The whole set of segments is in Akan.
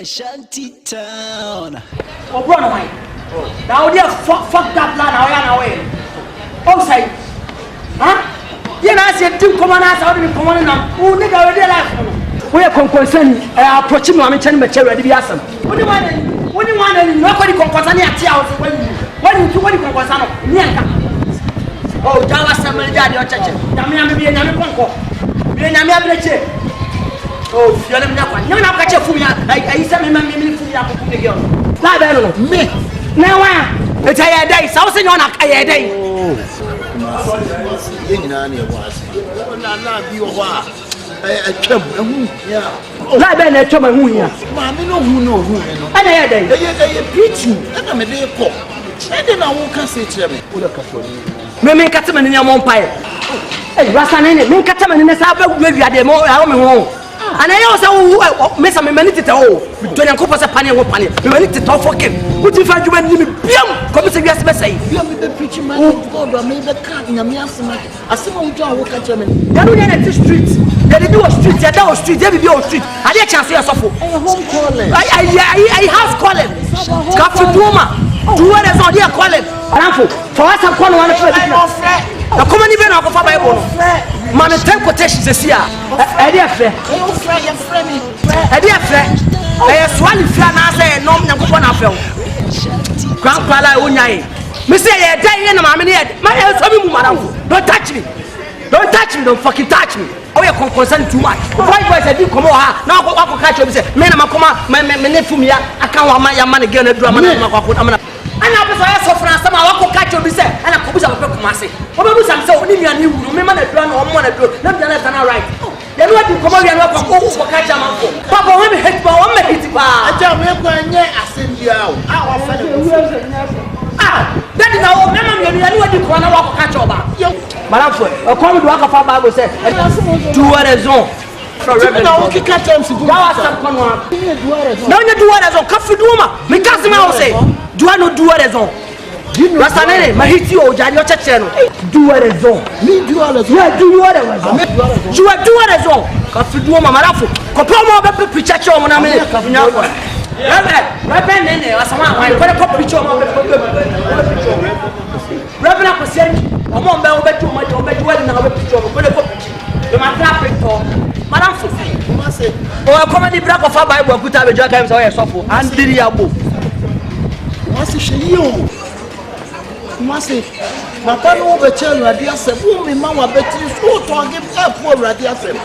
Shanty Town. Oh, brother, mine. Now, dear, fuck that land. I am away. Outside. Huh? You know, I said, two commanders out of the command now. Who nigga already left? We are concerned. Approaching my chain material. What do you want? What do you want? Nobody concerned at your house. When you concern? Oh, Java Samuel, your church. Damian be another concord. Be another church. Oh, you're not catch a fool. I said, me fool. Me. Now, it's a day. Something on a day. Oh, like Ben, I told my moon here. Mammy, no, who, and I had a preaching, and I'm a day call. And then I won't say to me. Mammy Catman in your own pie. Hey, Rassan, me Catman in the South, maybe at the more home. And I also miss a minute to all. Don't you copper a penny or penny? You need to talk for him. What if I do when you come to yes, say? You have been preaching my God, I made the car in a miasma. I see my jaw walk at Germany. They don't get the streets. They do a street, they do a street, they do a street. I did chance to suffer. Home calling. I house calling. Cafe Duma. Do what is on their calling. For us, I'm calling one of the the common event of a Bible. Man, 10 quotations this year. A dear friend. A dear friend. I have swallowed Flana, say, no, no, one of them. Grandpa, Unai. Mr. Day and Mammy, my madam. Don't touch me. Don't touch me, don't fucking touch me. Oh, you're concerned too much. Why was I do come over? Now, what will catch you? Men, I'm a comma, my nephew, I can't want my money again. And I was also from some local catch of and I could have a massy. What was I so new? Remember the plan or one to not less than right. Then what you come over and walk for catch a man. Papa, let me hit my one minute. I tell me, I send you out. That is our memory. You know what you want to walk catch over. Madame, a common walk of our Bible said, do what is on. No, you do what as a coffee duma. Me customer say, do I not do what as on? Nene, my hit you, your channel. Do what as on. Me do what as on. Do what as on. You are do what as on. Coffee duma, Marafu. Copomo, but preacher, when I'm in Rev Nene, or someone, I put a copy of Rev Awiemfuo, I'm on Bell bedroom, my own bedroom, and I'll put a copy. You might clap it for Madame Fufi. Oh, a comedy black of a Bible, put out a drug games or a sofa, and did you move? What's you? Must say, Papa over tell you, dear, said, woman, Mamma, bet you so to give up poor radiation.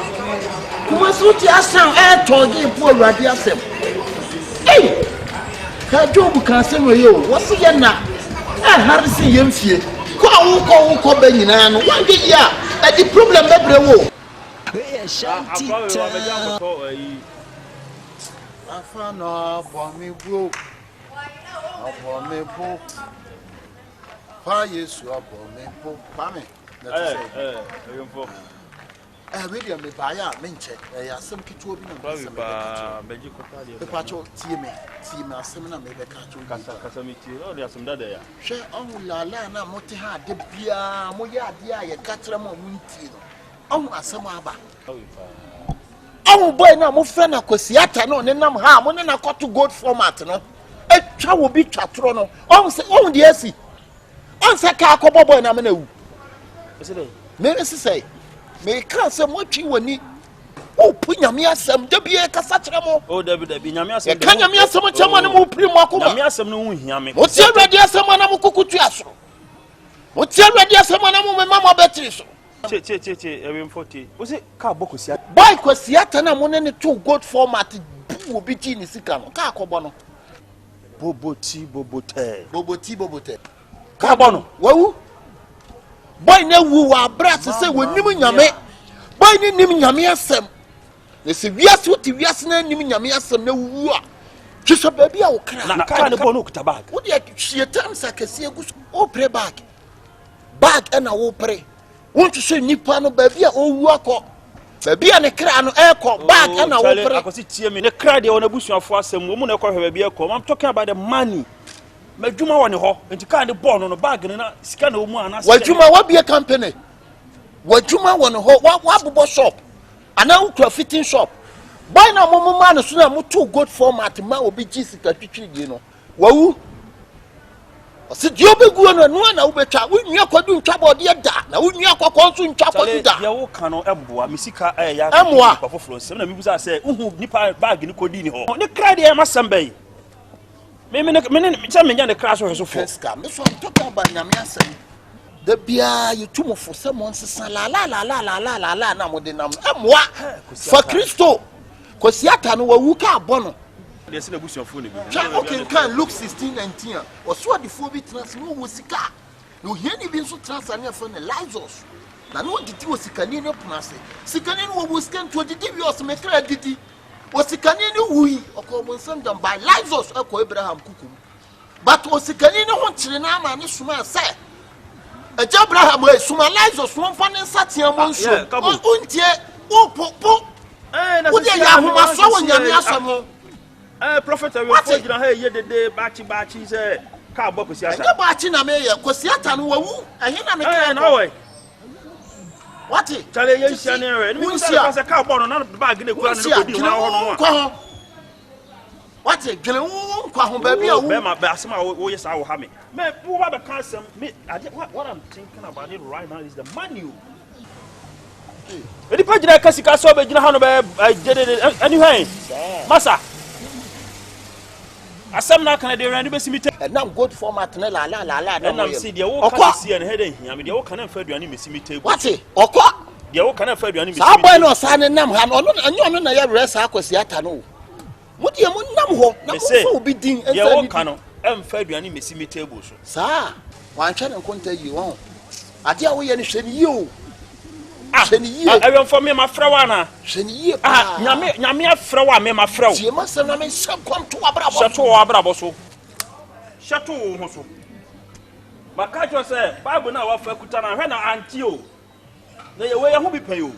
You must put your son air to give poor radiation. Hey, her job can sing with you. What's the end now? I hardly see him here. Call Benina, 1 year. The problem everywhere. Shanty Town. I found out for me broke. For me broke. 5 years for me broke. Mammy. Really, I'm a buyer, Minche. I have some kit to be a patch of team, seminar, maybe a catch of Casamity. Oh, there's some day. Share on La Lana Motiha, the Pia, Moya, dear, Catramo, Winty. Oh, a samaba. Oh, boy, now, my friend, I could see at no, and I'm harm when I got to go format. No, a child will be chatrono. Oh, dear, see. On Saka Bobo and I'm in a may say. Me can't say what you need. Oh, put your mere some W. Casatramo. Oh, David, be Yamias. Can you mean so much someone who pre Mako? Some no yammy. What's your idea? Someone who could triasso. What's your idea? Someone who Mamma Beatrice. Awiemfuo. Was it Carbocusia? Boy, Quasiata, and one and 2 good format will be genius. Carcobono. Boboti, Bobote. Carbono. Whoa. Boy, no, who are brats to say when you yame. Boy, name Yamiasem. They say, yes, what if yes, name Yamiasem, no woo. Just a baby, I'll cry the bonuk tabak. Would you see a time I can see a good or pray back? Back and I will pray. Want to say Nippano baby or walk up? Baby and a crown airco back and I will pray. I could see me the crowd on a bush of for some woman. I call her baby. I'm talking about the money. Majuma one ho, and you can't born on a bag and a scan of one. What you might be a company? What you might want to hold what shop? An out to a fitting shop. Boy na mo man so na mo too good format ma obi gi sika twitwiri no. Wawu. Ose di obegu no na wo betwa wo nua kwadu ntwa bode da na wo nua kwakọ nso ntwa kwadu da. Ya wo kan no emboa misika ya kwa foforo sem na mibuza say uhu nipa bag ni kodi ni ho. Ne kra de ma sambay. Me nya ne kra so so fo. Ska me so talk about nyame asem. Da bia yutumo fo se mo nsesa la na mo de nam emwa for Kristo kosiata no wawu ka abono. They say the bush of phone. Okay, can Luke 16:19. Or so the phobia trans no wasika. No here ni bin so trans ania for the Lazarus. Na no didi wasikani no pnase. Sikani no waskan to didi we os me kra didi. Wasikani no wi okomo nsam dam by Lazarus akọ Abraham kukum. But wasikani no ho kire na ama ne suma say. Eja Abraham we suma Lazarus won fa ne nsatia mo nso. Untie o popo. Wo de ya ho maso wonyame asamo. Prophet Awiemfuo gina ha ye dede bachi say ka agbo kwesi ata. Nya bachi na me ye kwesi ata no wawu. Ahe na me ka. Na we. What? Chale ye hia ne we. Ni say ka agbo no na bag na kura no kodi ho ho no. What? Gele wo kwa ho ba bia wo. Be ma be asema wo ye sa wo ha me. Me wo ba be kan sem me what I'm thinking about it right now is the money. Edi pa gina kasika so be gina ha no be anyway. Masa asem na kan de rani be simite na good format na la na na see de wo kan see en he de hia me de wo kan fa aduane me simite what okwa de wo kan fa aduane me simite sa boy no sa ne nam ha no anyo na ya rest akwasi ata no mo de mo nam ho na mo fa obi din de wo kan no em fa aduane me simite bo so sa wan hwe ne konta yi won ade a wo ye ne hwe ni yi o Awiemfuo me ma fra wa na hwe ni yi pa nyame afra wa me ma fra wo tie ma sem na me sem kom to abrabo shato wo abrabo so shato wo ho so maka jo say bible na wa fa kuta na hwe na anti o na ye we ye ho bi pan o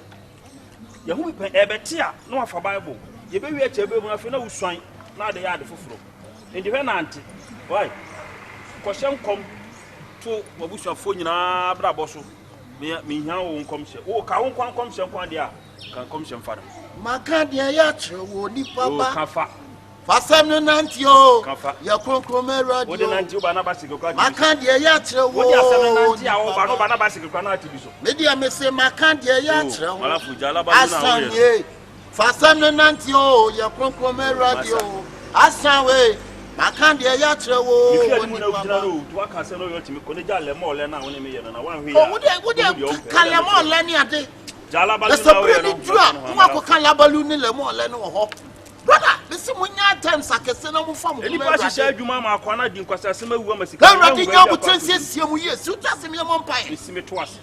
ye ho bi pan e beti a na wa fa bible ye be wi a che be mu afi na uswan na de ya de foforo ndi hwe na anti why ko shem kom to wabusuafo nyina abrabo so me hia wo nkomhye wo ka wo nkomhye nkwan de a kan nkomhye mfa no maka de ya chewo ni papa kafa fasam no nantio kafa ya kronkrom radio wo de nanti ba na ba sike kwa maka de ya chewo wo de asam no nanti a wo ba no ba na ba sike kwa na ati bi so me dia me se maka de ya chewo ala fuja ala ba na wo ye fasam no nantio ya kronkrom radio asan we maka de ya chewo ifi ani na ujina no to aka se no yo timi ko ne ja le mo le na wo ne me ye no na wan hwe ya wo de kale mo le ni ade jala ba na wo ye no nwa ko kala balu ni le mo le no ho brother bisi munya time sakese na mu fam eni ba shisha adwuma ma akwa na di nkwasa se mawu amasika na radi nya butensie sie mu yesu utase me mo mpai bisi me to ase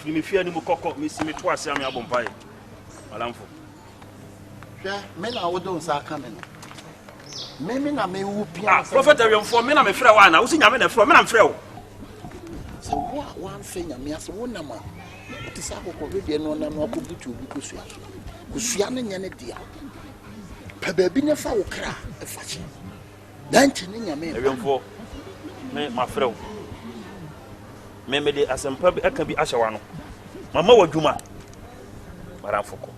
firi me fia ni mu kokko bisi me to ase am ya bompai malamfo hwe me na wo don sa aka me no me na me wu pia prophet Awiemfuo me na me frɛ wa na wo si nyame na frɛ me na me frɛ wo so wo wan fe nyame ase wo na ma ti sa ko radio no na no ko butu obi ko sua ko sua ne nya ne dia pa ba bi ne fa wo kra e fa chi dan chi ne nyame Awiemfuo me ma frɛ wo me de asempa bi aka bi ahye wa no mama wadwuma maramfo ko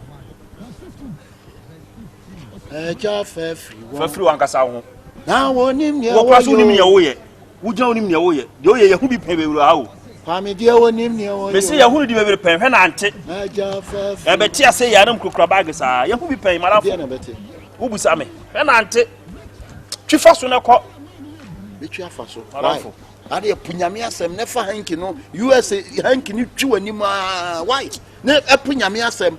ja fafri wankasa ho na wonim ne wo kwaso nim ne wo ye wo gya wonim ne wo ye de wo ye hu bi pɛ be wura ha wo kwa me de wonim ne wo ye me se ye hu di be pɛ hwɛ na ante ja fafri e beti ase ya nam krokra bag sa ye hu bi pɛ marafo na beti wo busa me hwɛ na ante twifa so ne kɔ be twa fa so marafo ade punyame asem ne fa hanki no USA hanki ni twi wani ma why ne punyame asem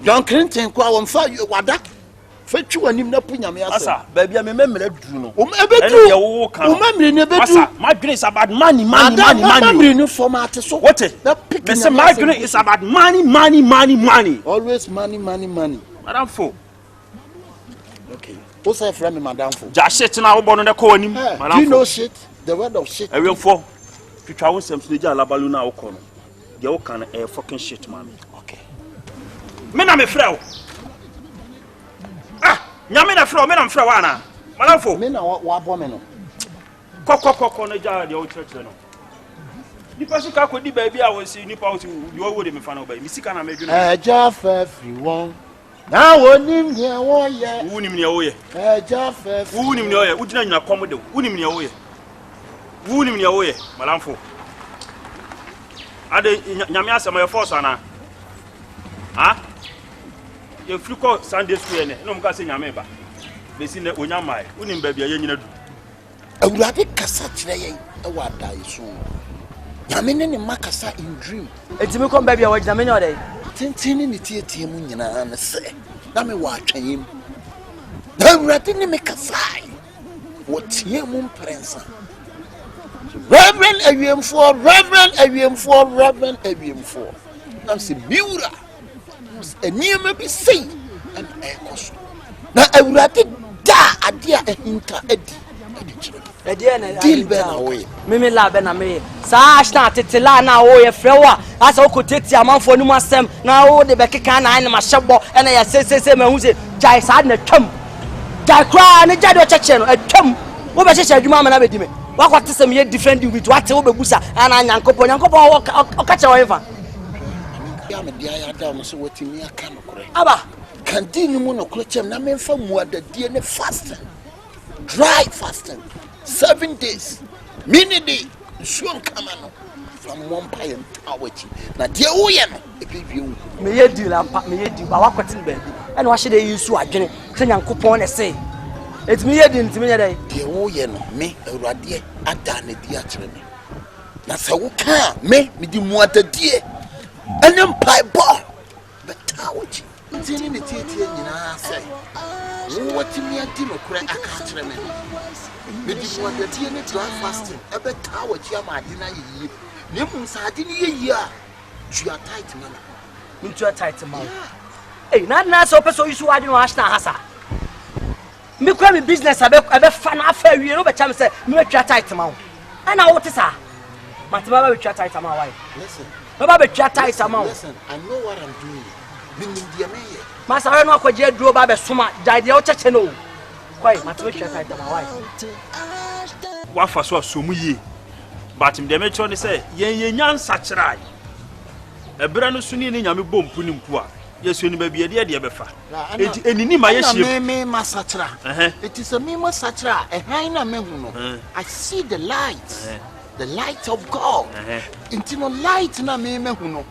John Clinton kwa won fa wada fetwi wani na punyame asem asa ba bia me memre duru no ebedu ye wo kan o memre ne bedu asa my dream is about money memre no format so what me say my dream is about money always money madam fo okay o say friend me madam fo ja shit na wo bono ne ko wanim madam fo you know shit the word of shit Awiemfuo twitwa wo sem so ja labalu na wo ko no de wo kan e fucking shit man okay me na me frɛ wo nyame na frɛ me na mfrɛ wa na madam fo me na wa bo me no kokokoko no ja de wo kyerɛkyerɛ no nipa sika ko di ba bia wo si nipa wo si di wo de me fa no ba mi sika na me dwene ja fa free one na wonim ne woye wonim ne woye Jaffe wonim ne woye wudina nyina komodo wonim ne woye malamfo ade nyame asema ye force ana ha ye friko Sunday school ne no mka se nyame ba besi ne onyamae wonim ba bia ye nyina du awurade kasa kire yen e wa dai so nyame ne makasa in dream etimi kom ba bia wajina me ne odai tentini ne tietie mu nyina na se na me wa atwanyim na awurade ne makasa wotie mu prensa Rev Awiemfuo na se miura eniema bi sei and ekoso na awurade da ade a ehinta adi deal be na we mimi la be na me sa ashna tetela na wo ye frewa asa okoteti amanfo ni mu asem na wo de be keka na ma hyebo na ya se ma hu se jai sa na twam jai kra ne jade o cheche no atwam wo be cheche adwuma ma na be di me wakwate sem ye defend with what wo be busa ana nyankopon o ka che wo yefa ya me dia ya da no so watimi aka no kore aba kantini mu no klochem na memfa muadadie ne fasting dry fasting 7 days minute suon kama no from one pie and tawachi na die wo ye no ebibi wu me ye di la pa me ye di ba wakwate ne ba bi ene wa hye de yesu adwene se nyankopon ne se etimi ye di ntimi ye dai die wo ye no me awurade ada na di a kire me na se wo ka me di muadadie enem pie ball betawachi ntini ne tietie nyina sai wo watimi adi no kure aka kire me me di muadadie ne dry fasting ebetawachi amade na yi ne mu saade ne yi a tua tight man min tua tight man na so person you so adi no Ashtown hasa me kwa me business abe fa na afa wie no be cham say me tua tight man ana wo te sa matema ba tua tight man why listen ba tua tight man listen I know what I'm doing min dia me ye masare no akwaje duro ba be soma jade o cheche no kwai matema tua tight man why wa fa so asomu yi batim de me cho ne say yen nyansa kirai ebra no suni ni nyame bompu ni mpu a yesu ni ba bia de befa enti enini ma ye hie me masachra it is a me masachra na me hu no I see the light of God enti no light na me hu no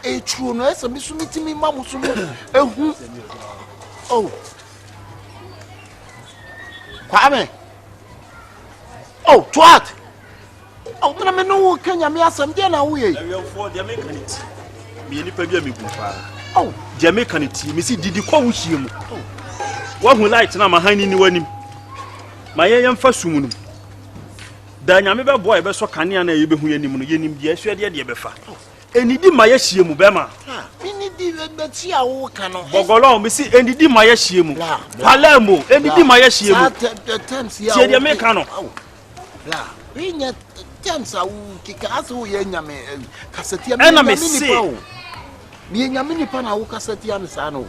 e true no esa mi sumiti mi ma musumu ehu oh kwame oh twat oh na me no kanya me asam de na wo ye Awiemfuo de me kaniti me ni pa bia me gufa oh de me kaniti me si didi kwa wo hie mu wa hu light na ma hani ni wanim ma ye yemfa sumunum da nyame be boy be so kanea na ye be hu yanim no yenim de asu de befa enidi ma ye hie mu be ma enidi be ti a wo ka no bogolo me si enidi ma ye hie mu palamo enidi ma ye hie mu tie de me ka no la winya temsa wu kika aso ye nyame kasetia me si mi nyame nipa na wo kasetia me sa no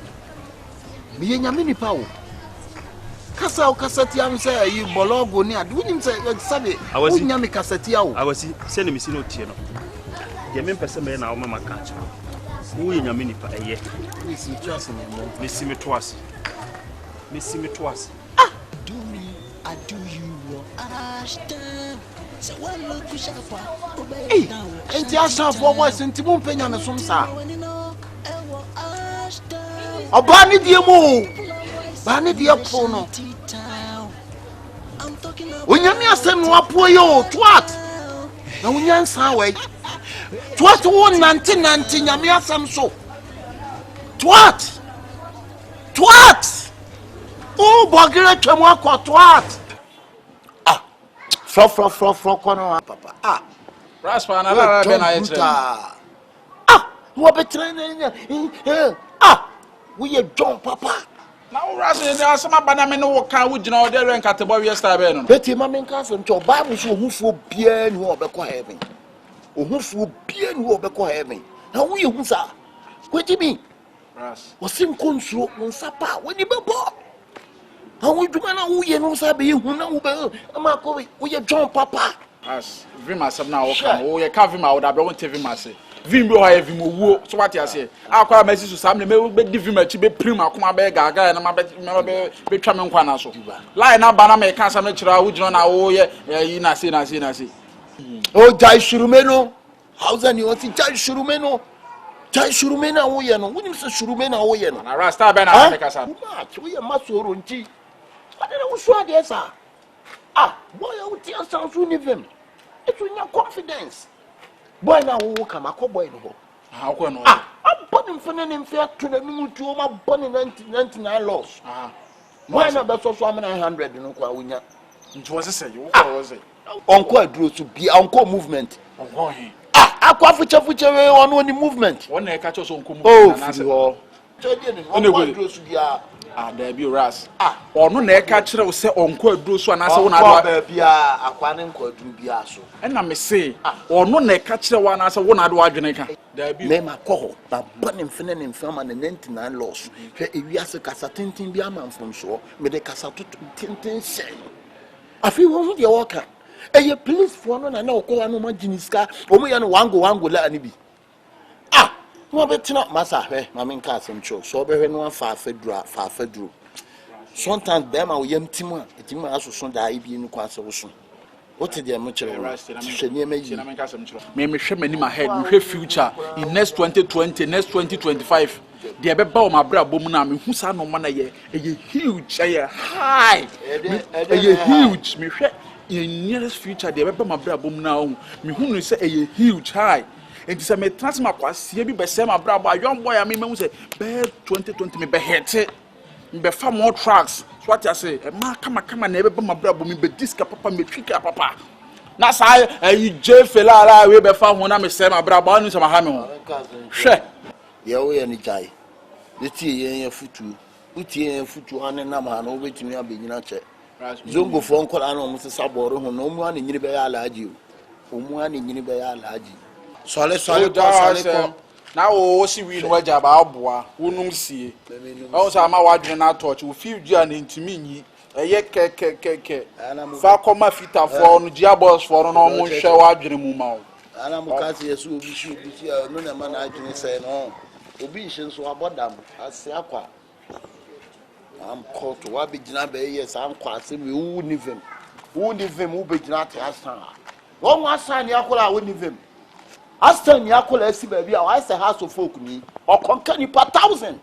mi nyame nipa wo kasa o kasetia me say yi bologo ni adu nim say sabe wo nyame kasetia wo awasi se ne mi si no tie no ye me pese me na wo mama ka cha wo ye nyame nipa eye mi si trust me mo me si me toase Do me, I do you, Ashtown. So one look you shall hey enti Ashtown for voice enti mo penya me som sa oba ni die mo ba ni die po no onyame asem no apo yo twat na onyansa we twat wo nante nyame asem so twat o bogire twam akọ twat fro kono papa Raspa na la be na yetre wo betrene we ye John papa na wo ras ni asema bana me no wo kan wo gina o de ren katebo we star be no beti ma men ka fem to bible so ohufuo bia ni wo obekọ heaven na wo ye hu sa kweti bi ras wo sim konsuo nsapa wo ni bebo awu duma na wo ye no sa be hu na wo be ama ko wo ye John papa ras vima asem na wo kan wo ye ka vima wo da be won te vima se vim bi ho vim owo so what you say akwa mesi so sam na me di vim achi be prim akoma be gaga na ma be twa me nkwa na so line na ba na me kan sa me kira wo gino na wo ye yi na se o jai shurumeno hausa ni o ti jai shurumeno wo ye no wonim se shurumeno wo ye no na rasta be na me kasa wo ye masoro nti adena wo so ade sa boy I would tell sounds uniform. It will your confidence. Boy now who come a boy no. How can I'm burning for an fair to the minute to my burning 99 loss. Why not that's also 900 you know what it was say you was it uncle drew to be uncle movement. Aqua future on only movement. One catch us uncle oh there be ras onu na e ka kire wo se onko aduro so na se wo na do ba bia akwa ne nko aduro bia so na me se onu na e ka kire wa na se wo na do adwene ka there be me ma ko ba bone mfene ne mfama na 99 loss hwe ewiase kasa tintin bia manfom so me de kasa to tintin sen afi wo hu de woka eye police for no na na okwa no ma jiniska o mu ye no wango la ani bi no betina masa hwe ma men ka asem cho so be hwe no afa afaduro sometimes them a yam timu a timu asoso da ibi no kwa se wo so what dey mo chere hwe ni emaji me hwe mani ma head me hwe future in next 2020 next 2025 dey be ba o ma bra bom na me hu sa no ma na ye huge ye high ye huge me hwe in nearest future dey be ba ma bra bom na o me hu no say ye huge high. And say me transma kwase bi be say ma bra ba young boy me hu say be 2020 me be hit me be fa more tracks so what you say ma kama na be ma bra bo me be disc papa me twika papa na say you je fela la we be fa ho na me say ma bra ba no say ma ha me ho hwe ye wo ye ni jai de tie ye futu utie ye futu ane na ma na obetimi abenyina che zongo fo nkola na o mu se saboro ho na o mu ane nyiri be ya alaji o mu ane nyiri be ya alaji Sole ko na wo si wi no waja ba aboa wonum sie o sa ma wadwene na touch wo fi dua na ntimi nyi eye ke fa koma fita fo no dia boss fo no mo hwe wadwene mu ma wo ana mo ka se yesu obi shi no na ma na adwene se no obi nhin so abodam ase akwa am court wa be gina be yes am kwa se me wu nivem wo be gina te asan won asan ni akola wo nivem Ashtown yakola esi baby I say house of folk ni o konka ni per 1000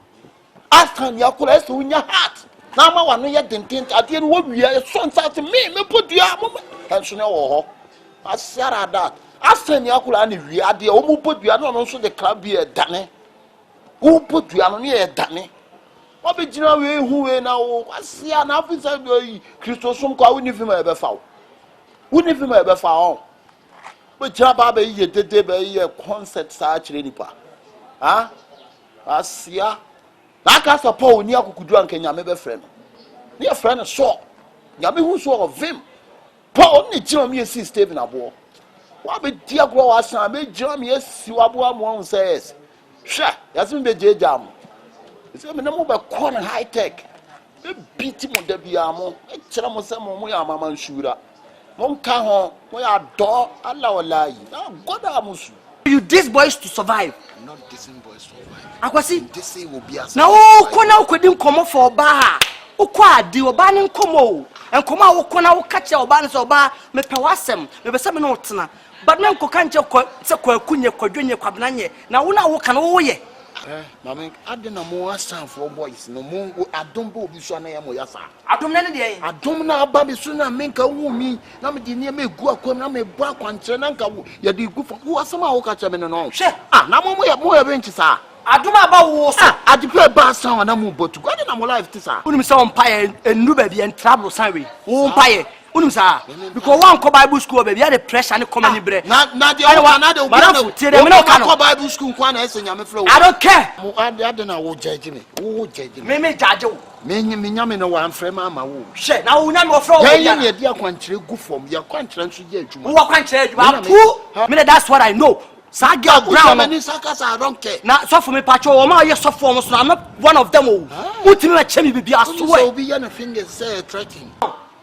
Ashtown yakola esi unya heart na ma wa no ye dentin ade no wo wia so nsate me podua mo enso ne wo ho asiara that Ashtown yakola ni wia ade o mo podua no nso de club bi e dane wo podua no ne e dane o be gina we hu we na wo asia na afisa do Kristo som kwa wo ni fi ma e be fa o but jaba ye dede be ye concert sa kire nipa asia na ka support oni akukudu anka nyame be frɛ no ne frɛ no so nyame hu so of him paul ni jira me si Stephen abo wa be dia gro wa san be jira me si wabo amo says hwe yasim be jejam se me na mo be corner high tech be beat mo da bia mo e kira mo se mo ya mama nshura Monka ho, we are door, Allah wallahi. God amusu. You these boys to survive. Not dissing boys to survive. Akwasi. This will be as. Na wo kona ukodi nkomo for ba. Ukwa adi oba ne nkomo. Enkomo a wo kona wo ka che oba ne so oba me pe wasem, me be se me no tena. But na nkoka nche se kwa kunye kwadwonye kwabnanye. Na wo na wo ka no wo ye. Mama, adena mo asan for boys no mo adom bo obi so na ye mo yasa. Adom na ne de yen. Adom na aba be so na menka wu mi na me de ne me gu akwam na me bu akwankyere na nka ye de gu fo wo asama wo ka che me no. Hwe. Na mo ye bench sa. Adom aba wo so. Adepe ba asan na mo botu. Adena mo life ti sa. Unim se on paye enu ba bi en trouble sanwe. Wo paye. Unim sa because one ko Bible school baby had the pressure ne come any bre. Na de Bible school kwa na ese nyame flow. I don't care. Mo adena wo judge me. Wo judge me. Me judge wo. Me nyame no wan frɛ ma wo. Hwe na wo nyame wo frɛ wo. Ya ne de akwankyere gu fom ya kwankyere nso ye adwuma. Wo kwankyere adwuma. Me that's what I know. Sa girl brown. I don't care. Na so for me patcho o ma ye so for mo so I'm not one of them o. Utimi na chemi bibi aso so be ya na fingers say threatening.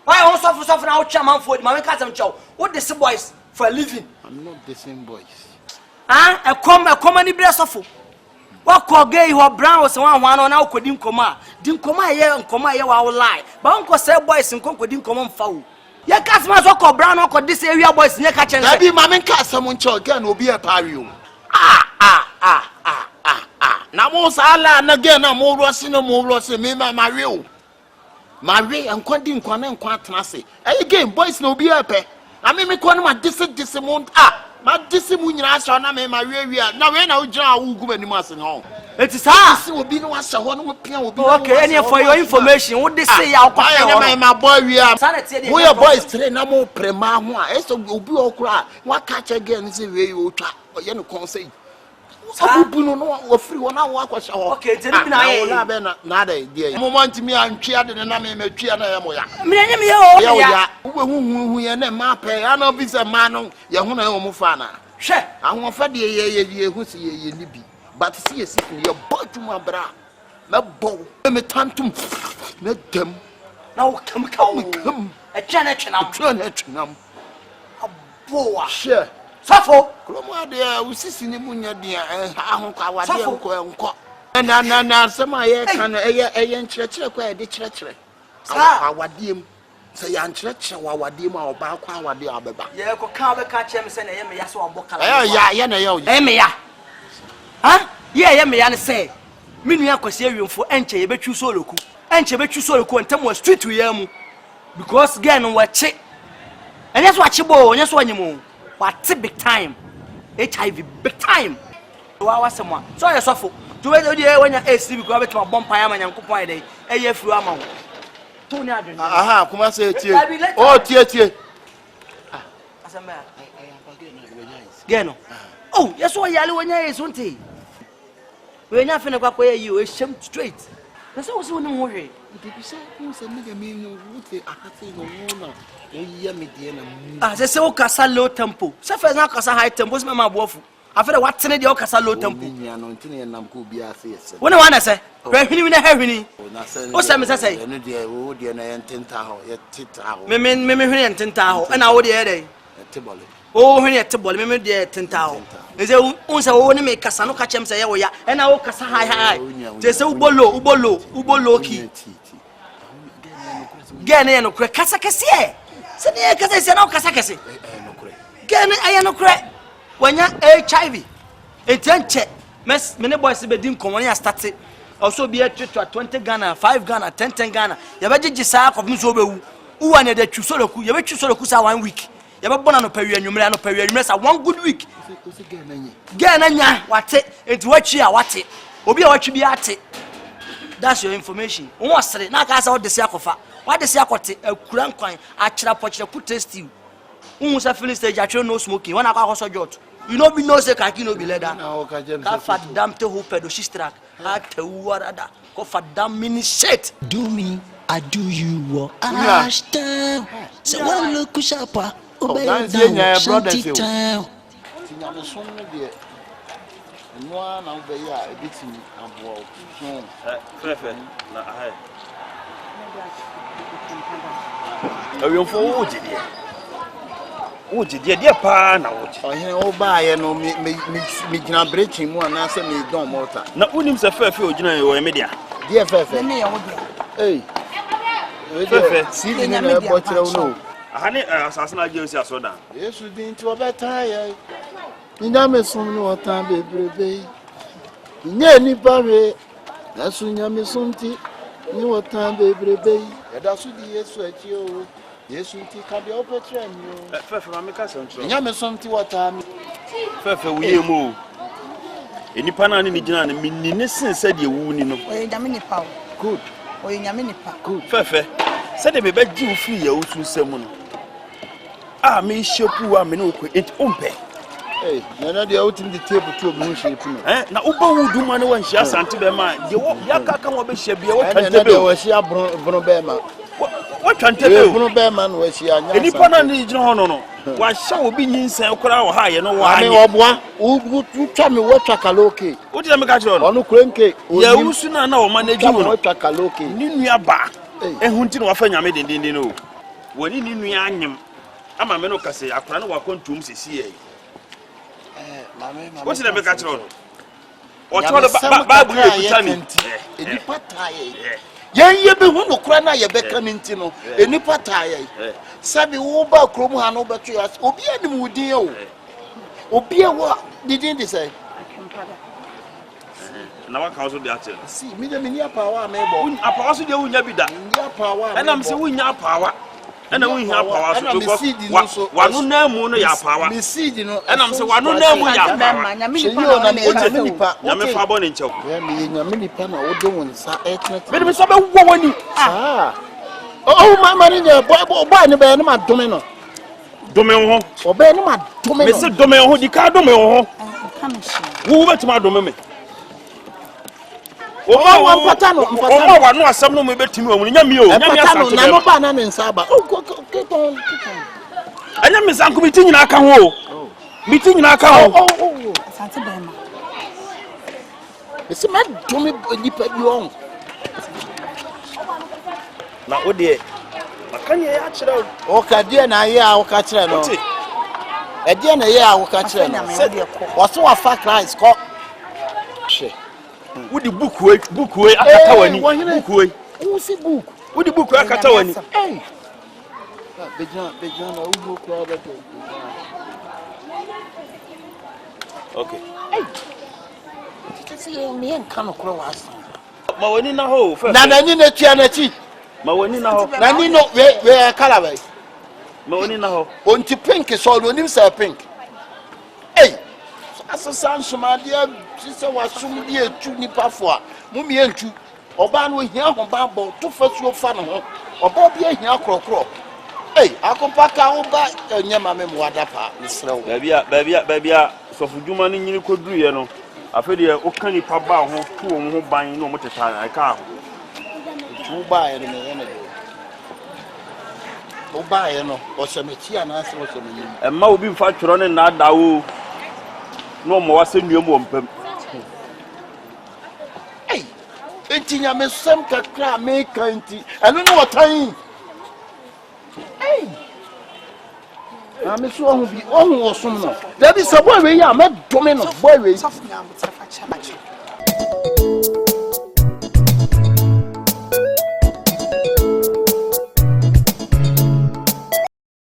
Why on suffer now chairman for the man catch them chow. What the boys for a living? I'm not the same boys. a come any bressofo. What call gay or brown was one on our codim coma. Didn't come my year and come my year our lie. But Uncle Sir boys and conquer didn't come on foul. Your customers or brown or this area boys near catching. That be mamma cast someone again will be a pario. Now, most Allah and again, I'm more rushing, me, my real. My way and quantum quantum quantum. Again, boys no be a pay. I mean, me quantum my dissimount. My dissimount, my area. Now, when I will go any mass and home. It is us will be no answer. One will be okay. Any for your information, what they say, my boy, we are boys today. No more prema. It's a will be all cry. What catch again is a way you try or you can't say. No free 1 hour. Okay, tell me now. Nada, dear. Moment me and cheered and I may cheer. Who you never pay. I know this a man, Yahuna Mufana. Share. I want for the year who see ye libby. But see a sick your boy to my bra. My bow, let me turn to them. Now come. A Janet and I'm boa. Share. Suffer. Croma, dear, we see Nimunia, dear, and how and some I can a young church require the church. Our dear, say young church, our dear, our back, our dear Abba. Yeah, could catch him saying, yes, or book. Yeah, huh? Yeah, me and say, Minia Coserium for Enche, bet you so look, Enche, bet you so look, and tell street to Yamu because again, what check. And that's what you bow, and that's what you move. What big time? HIV big time. So I was someone. So I suffer. To wait when you're AC because to a bumpire and coupon day. A year through amount. Aha, come on, say it. Oh, tia. As a man. Geno. Oh, yes, what yellow when you're isn't he? We're not finna go where you is shame straight. That's also no worry. Did you say who's a nigga mean with a thing? As I say, Ocasa low tempo. Suffers not Casa high tempo, my wolf. I feel what's in the Ocasa low tempo. When I want to say, Rahini with a heavy. What's that, Miss? I say, oh, dear, and Tintao, yet Tintao. Mimmy and Tintao, and I would hear oh, when you're table, Mimmy, dear Tintao. Is there only make Casano catch him say, oh, yeah, and I will Casa high. There's a Ubolo key. Gane no kre kasa kese se ne kasa se na kasa kese gane aye no kre wanya HIV entenche mes me ne boys be din komo ya start also be 20 Ghana 5 Ghana 10 Ghana ya be gigi saa kofum so be wu uwa ne da twusoroku ya be twusoroku sa 1 week ya be bona no pawi anwumre sa 1 good week gane nya wate enti wachi a wate obi a wachi bi ate. That's your information. What's it? Now, guys, all the Siakofa. What the Siakote, a crank coin, a chirapoch, put test you. Who's a filling stage, I no smoking. When I got also jot. You know, be no say, I can't be leather. That fat damn to hope pedo, she's track. I tell you what, go for damn mini shit. Do me, I do you. Ashtown. So, one look, Shapa. Obey down, shanty town. No, now they are a bit of war. Perfect. Awiemfuo Oji dear pa na oji. Oh, buy no me gina breaching mu na say me don mortar. Na unim se fefe ogina yo media. Dear fefe. Hey. Fefe, see the na bottle no. Ahane asase na je osi asoda. Yesu din ti obeta ya. Nya me som no otan bebrebe. Nya ni bare. Na su nya me somti ni otan bebrebe. Ya da su di Yesu achi o. Yesu ti ka de opetra mi o. Fefe ma me ka se ntro. Nya me somti otan mi. Fefe wuye mu. Enipa na ni gina na minni ne sense de wu ni no. Oye nyame nipa o. Good. Oye nyame nipa. Good. Fefe. Se de me be ji u free ya otu nsem no. Ah me shepu a me no ko it umpe. Hey, na dey out in the table to be shape no. Na uba wudu ma ne wan hia asante be ma. De ya kaka wo be hia bia wo twante be. Na wo hia brono be ma. Wo twante be. Brono be ma no wo hia nya. Enipa na ni gina ho no no. Wa hia obi nyinsan kora wo ha ye no wa anye. Ami oboa. Wo twa me wo twa kaloke. Wo de me ka kire no. Onu krenke. Ya wusu na na wo manage wo. Wo twa kaloke. Ni nua ba. Ehunti no wa fa nyame dendenden no. Woni ni nua anyem. Ama me no kase akora no wa kontum sisi ye. What's the make at all? What the Bible you turning? Any pataye. Ye be who no crana ye bekan intino. Any pataye. Sabi uba krom hano betu as obi anim wudi o. Obi wa didn't say. Now what council the actual? See, me the mini power me bo. A power so you never that. Power. And I'm saying we have power. And we have power so one no moon ya power. Me seed no. And I'm saying one no moon ya power. Nyame fa bone nchew. Me nyame nipa na wo de won sa etnet. Me me so be wo wani. Ah. Oh my man in boy ne be no ma dome no. Dome ho. Obe no ma dome no. Me se dome ho di ka dome ho. Wo betima dome me. Oh, one patano, one no asem no me betimi o nyame o nyame asante na no ba na ne nsa ba keep on anya me sanku biti nyina aka ho biti nyina aka ho asante ba ma ese ma do me nipa bi on na odie makanye ya kire o ka die na ye a wo ka kire no e die na ye a wo ka kire no wo so wa fa Christ ko she Wudi book way akata wani book way who see book wudi book way akata wani eh bejan na ugo kwa ba to okay eh kisi me en kan kro wa san ma wani na ho fe na nani na tua na chi ma wani na ho nani no we kala ba ma wani na ho onti pink so do nim say pink eh asasan somadia sise wasum di etu nipa fo a mumi entu oba no hia ho ba bo to fasuo fa no ho oba bi hia krokro akopaka wo ba nyama me mwada pa misrew ba bia sofudwuma ni nyini koduru ye no afede o kan nipa ba ho to wo ho ban no mo teta aka ho tu ba ye no me ne o ba ye no o se meti anase o se me emma obi mfa tworo ne na dawo no mo wase nuam wo mpam entinya me sem kakra me kanti eno no wotan me so ohun wo som no da bi se boy we ya me dome no boy we soft na mo tfa cha